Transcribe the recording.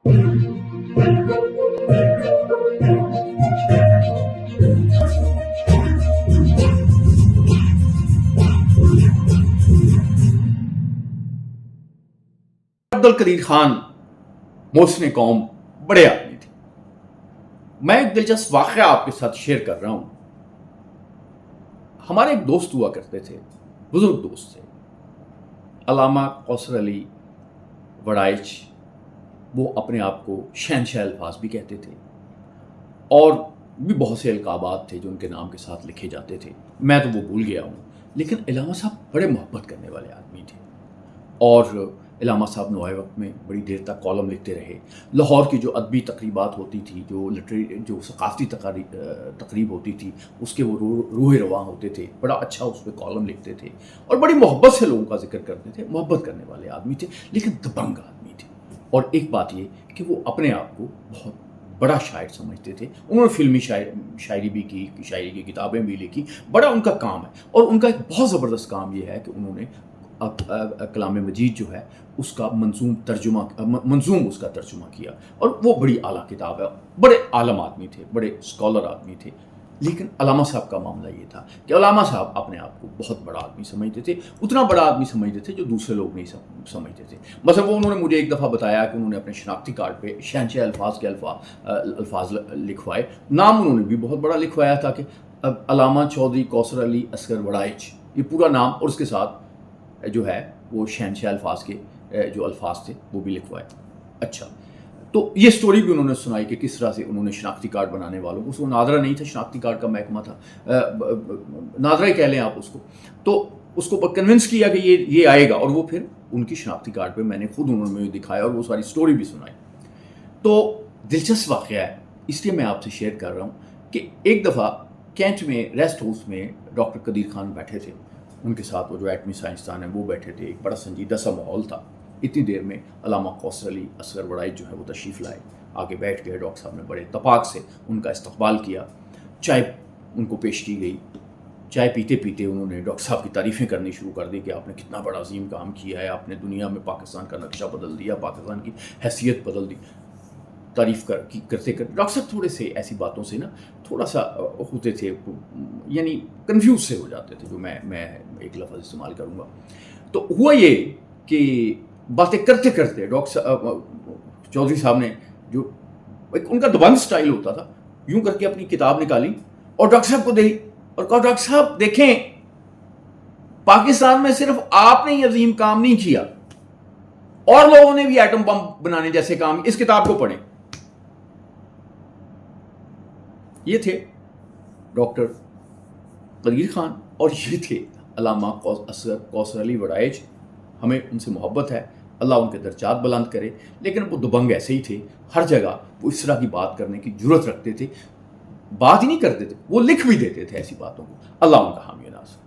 عبد القدیر خان محسن قوم بڑے آدمی تھے. میں ایک دلچسپ واقعہ آپ کے ساتھ شیئر کر رہا ہوں. ہمارے ایک دوست ہوا کرتے تھے, بزرگ دوست تھے, علامہ کوثر علی وڑائچ. وہ اپنے آپ کو شہنشاہ الفاظ بھی کہتے تھے, اور بھی بہت سے القابات تھے جو ان کے نام کے ساتھ لکھے جاتے تھے. میں تو وہ بھول گیا ہوں, لیکن علامہ صاحب بڑے محبت کرنے والے آدمی تھے. اور علامہ صاحب نوائے وقت میں بڑی دیر تک کالم لکھتے رہے. لاہور کی جو ادبی تقریبات ہوتی تھی, جو ثقافتی تقریب ہوتی تھی, اس کے وہ روح رواں ہوتے تھے. بڑا اچھا اس پہ کالم لکھتے تھے, اور بڑی محبت سے لوگوں کا ذکر کرتے تھے. محبت کرنے والے آدمی تھے, لیکن دبنگ آدمی تھے. اور ایک بات یہ کہ وہ اپنے آپ کو بہت بڑا شاعر سمجھتے تھے. انہوں نے فلمی شاعری بھی کی, شاعری کی کتابیں بھی لکھی. بڑا ان کا کام ہے, اور ان کا ایک بہت زبردست کام یہ ہے کہ انہوں نے کلام مجید جو ہے اس کا منظوم اس کا ترجمہ کیا, اور وہ بڑی اعلیٰ کتاب ہے. بڑے عالم آدمی تھے, بڑے اسکالر آدمی تھے. لیکن علامہ صاحب کا معاملہ یہ تھا کہ علامہ صاحب اپنے آپ کو بہت بڑا آدمی سمجھتے تھے. اتنا بڑا آدمی سمجھتے تھے جو دوسرے لوگ نہیں سمجھتے تھے. مثلا وہ انہوں نے مجھے ایک دفعہ بتایا کہ انہوں نے اپنے شناختی کارڈ پہ شہنشاہ الفاظ کے الفاظ لکھوائے. نام انہوں نے بھی بہت بڑا لکھوایا تھا کہ علامہ چودھری کوثر علی اصغر وڑائچ, یہ پورا نام, اور اس کے ساتھ جو ہے وہ شہنشاہ الفاظ کے جو الفاظ تھے وہ بھی لکھوائے. اچھا, تو یہ سٹوری بھی انہوں نے سنائی کہ کس طرح سے انہوں نے شناختی کارڈ بنانے والوں کو, اس کو نادرا نہیں تھا, شناختی کارڈ کا محکمہ تھا, نادرا ہی کہہ لیں آپ اس کو, تو اس کو کنونس کیا کہ یہ آئے گا, اور وہ پھر ان کی شناختی کارڈ پہ میں نے خود انہوں نے دکھایا, اور وہ ساری سٹوری بھی سنائی. تو دلچسپ واقعہ ہے, اس لیے میں آپ سے شیئر کر رہا ہوں کہ ایک دفعہ کینٹ میں ریسٹ ہاؤس میں ڈاکٹر قدیر خان بیٹھے تھے. ان کے ساتھ وہ جو ایٹمی سائنسدان ہیں وہ بیٹھے تھے. ایک بڑا سنجیدہ سا ماحول تھا. اتنی دیر میں علامہ کوثر علی اصغر وڑائچ جو ہے وہ تشریف لائے, آگے بیٹھ گئے. ڈاکٹر صاحب نے بڑے اتفاق سے ان کا استقبال کیا. چائے ان کو پیش کی گئی. چائے پیتے پیتے انہوں نے ڈاکٹر صاحب کی تعریفیں کرنی شروع کر دی کہ آپ نے کتنا بڑا عظیم کام کیا ہے, آپ نے دنیا میں پاکستان کا نقشہ بدل دیا, پاکستان کی حیثیت بدل دی. تعریف کرتے کرتے ڈاکٹر صاحب تھوڑے سے ایسی باتوں سے نا تھوڑا سا ہوتے تھے, یعنی کنفیوز سے ہو جاتے تھے, جو میں ایک لفظ استعمال کروں گا. تو ہوا یہ کہ باتیں کرتے کرتے ڈاکٹر چودھری صاحب نے, جو ان کا دبنگ سٹائل ہوتا تھا, یوں کر کے اپنی کتاب نکالی اور ڈاکٹر صاحب کو دی, اور کہا ڈاکٹر صاحب دیکھیں, پاکستان میں صرف آپ نے یہ عظیم کام نہیں کیا, اور لوگوں نے بھی ایٹم بم بنانے جیسے کام, اس کتاب کو پڑھیں. یہ تھے ڈاکٹر قدیر خان, اور یہ تھے علامہ کوثر علی وڑائچ. ہمیں ان سے محبت ہے, اللہ ان کے درجات بلند کرے. لیکن وہ دبنگ ایسے ہی تھے, ہر جگہ وہ اس طرح کی بات کرنے کی جرت رکھتے تھے. بات ہی نہیں کرتے تھے, وہ لکھ بھی دیتے تھے ایسی باتوں کو. اللہ ان کا حامی ناصر.